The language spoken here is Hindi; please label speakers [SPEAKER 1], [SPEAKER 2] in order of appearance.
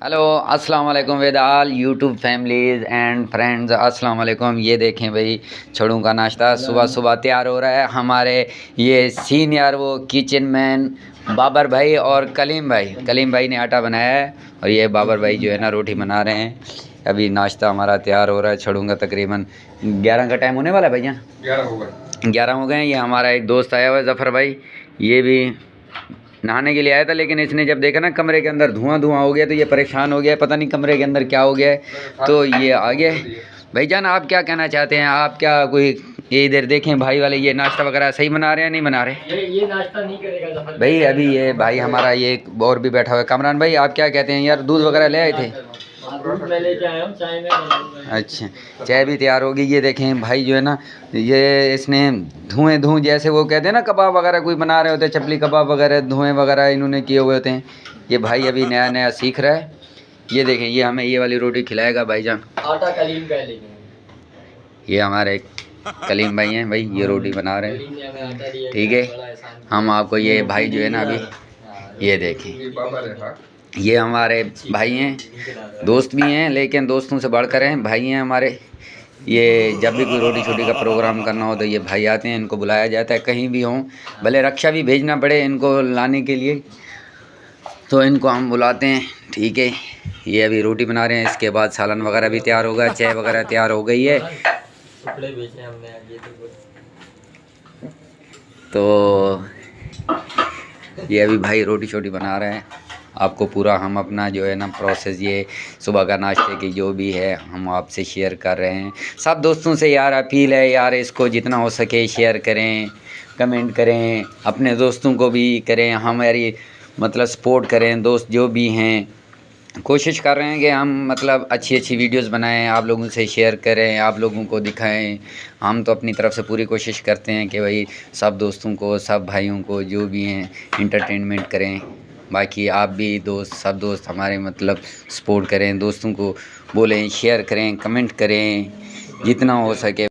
[SPEAKER 1] हेलो अस्सलाम वालेकुम with all YouTube families and friends. अस्सलाम वालेकुम। ये देखें भाई, छोड़ू का नाश्ता सुबह सुबह तैयार हो रहा है। हमारे ये सीनियर वो किचन मैन बाबर भाई और कलीम भाई ने आटा बनाया है और ये बाबर भाई जो है ना रोटी बना रहे हैं। अभी नाश्ता हमारा तैयार हो रहा है। छोड़ूंगा तकरीबन 11 का टाइम होने वाला है भैया। 11 हो गए। ये हमारा एक दोस्त आया हुआ है ज़फ़र भाई, ये भी नहाने के लिए आया था, लेकिन इसने जब देखा ना कमरे के अंदर धुआं हो गया तो ये परेशान हो गया, पता नहीं कमरे के अंदर क्या हो गया है, तो ये आ गया। भाईजान आप क्या कहना चाहते हैं? आप क्या कोई ये इधर देखें भाई वाले ये नाश्ता वगैरह सही बना रहे हैं नहीं बना रहे?
[SPEAKER 2] ये नाश्ता नहीं करेगा
[SPEAKER 1] भाई अभी ये भाई हमारा ये और भी बैठा हुआ है कामरान भाई, आप क्या कहते हैं यार? दूध वगैरह ले आए थे?
[SPEAKER 2] मैं लेके आया हूँ, चाय में बनाऊंगा।
[SPEAKER 1] अच्छा, चाय भी तैयार होगी। ये देखें भाई जो है ना, ये इसने धुएं जैसे वो कहते हैं ना कबाब वगैरह कोई बना रहे होते हैं, चपली कबाब वगैरह, धुएं वगैरह इन्होंने किए हुए होते हैं। ये भाई अभी नया सीख रहा है। ये देखें, ये हमें ये वाली रोटी खिलाएगा भाईजान।
[SPEAKER 2] आटा कलीम का है लेकिन
[SPEAKER 1] ये हमारे कलीम भाई हैं भाई, ये रोटी बना रहे हैं। ठीक है, हम आपको ये भाई जो है ना अभी ये देखें, ये हमारे भाई हैं, दोस्त भी हैं लेकिन दोस्तों से बढ़कर हैं, भाई हैं हमारे। ये जब भी कोई रोटी छोटी का प्रोग्राम करना हो तो ये भाई आते हैं, इनको बुलाया जाता है कहीं भी हों, भले रक्षा भी भेजना पड़े इनको लाने के लिए तो इनको हम बुलाते हैं। ठीक है, ये अभी रोटी बना रहे हैं, इसके बाद सालन वगैरह भी तैयार होगा, चाय वगैरह तैयार हो गई है। तो ये अभी भाई रोटी छोटी बना रहे हैं। आपको पूरा हम अपना जो है ना प्रोसेस, ये सुबह का नाश्ते की जो भी है हम आपसे शेयर कर रहे हैं। सब दोस्तों से यार अपील है यार, इसको जितना हो सके शेयर करें, कमेंट करें, अपने दोस्तों को भी करें, हमारी मतलब सपोर्ट करें। दोस्त जो भी हैं कोशिश कर रहे हैं कि हम मतलब अच्छी वीडियोस बनाएं, आप लोगों से शेयर करें, आप लोगों को दिखाएं। हम तो अपनी तरफ से पूरी कोशिश करते हैं कि भाई सब दोस्तों को, सब भाइयों को जो भी हैं इंटरटेनमेंट करें। बाकी आप भी दोस्त, सब दोस्त हमारे मतलब सपोर्ट करें, दोस्तों को बोलें, शेयर करें, कमेंट करें जितना हो सके।